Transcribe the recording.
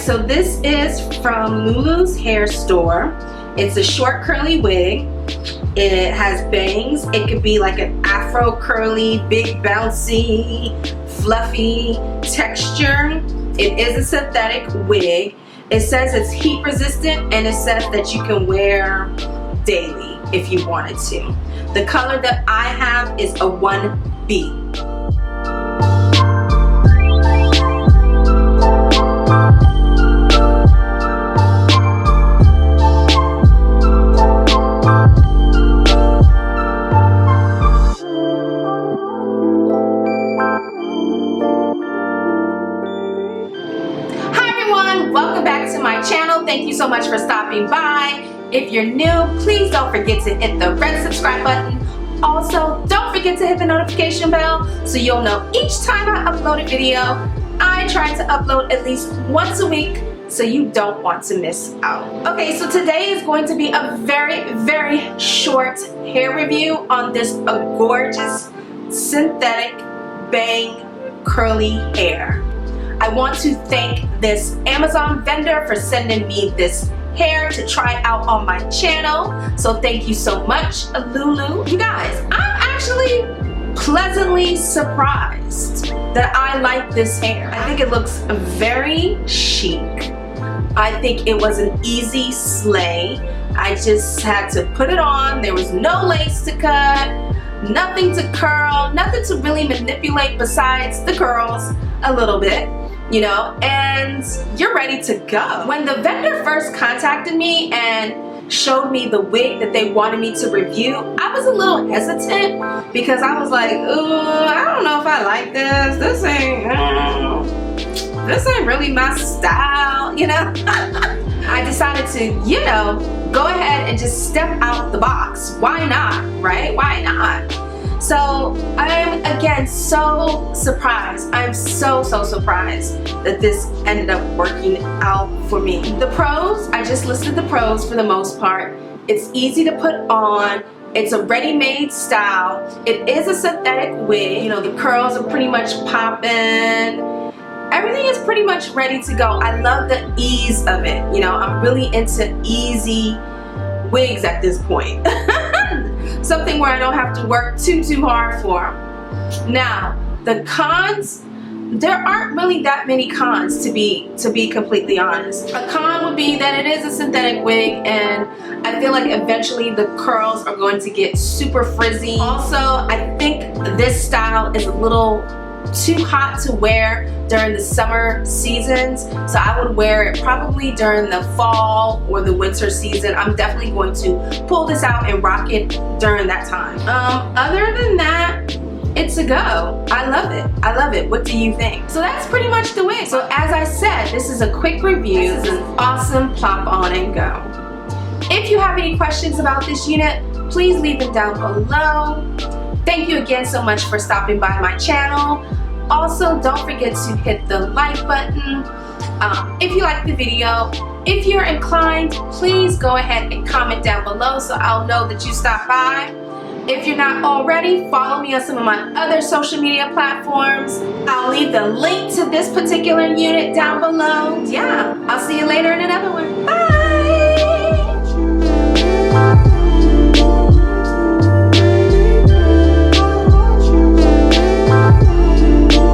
so this is from Lulu's hair store. It's a short curly wig. It has bangs. It could be like an afro curly, big bouncy, fluffy texture. It is a synthetic wig. It says it's heat resistant, and it says that you can wear daily if you wanted to. The color that I have is a 1B. Welcome back to my channel. Thank you so much for stopping by. If you're new, please don't forget to hit the red subscribe button. Also, don't forget to hit the notification bell so you'll know each time I upload a video. I try to upload at least once a week, so you don't want to miss out. Okay, so today is going to be a very short hair review on this gorgeous synthetic bang curly hair. I want to thank this Amazon vendor for sending me this hair to try out on my channel. So thank you so much, Lulu. You guys, I'm actually pleasantly surprised that I like this hair. I think it looks very chic. I think it was an easy slay. I just had to put it on. There was no lace to cut, nothing to curl, nothing to really manipulate besides the curls a little bit. You know, and you're ready to go. When the vendor first contacted me and showed me the wig that they wanted me to review, I was a little hesitant because I was like, ooh, I don't know if I like this. This ain't really my style, you know? I decided to, you know, go ahead and just step out the box. Why not, right? Why not? So I'm again so surprised. I'm so surprised that this ended up working out for me. The pros, I just listed the pros for the most part. It's easy to put on. It's a ready-made style. It is a synthetic wig. You know, the curls are pretty much popping. Everything is pretty much ready to go. I love the ease of it. You know, I'm really into easy wigs at this point. Something where I don't have to work too hard for. Now, the cons, there aren't really that many cons to be completely honest. A con would be that it is a synthetic wig, and I feel like eventually the curls are going to get super frizzy. Also, I think this style is a little too hot to wear during the summer seasons, so I would wear it probably during the fall or the winter season. I'm definitely going to pull this out and rock it during that time. Other than that, it's a go. I love it. I love it. What do you think? So that's pretty much the wig. So as I said, this is a quick review. This is an awesome plop on and go. If you have any questions about this unit, please leave them down below. Thank you again so much for stopping by my channel. Also, don't forget to hit the like button if you like the video. If you're inclined, please go ahead and comment down below so I'll know that you stopped by. If you're not already, follow me on some of my other social media platforms. I'll leave the link to this particular unit down below. Yeah, I'll see you later in another one.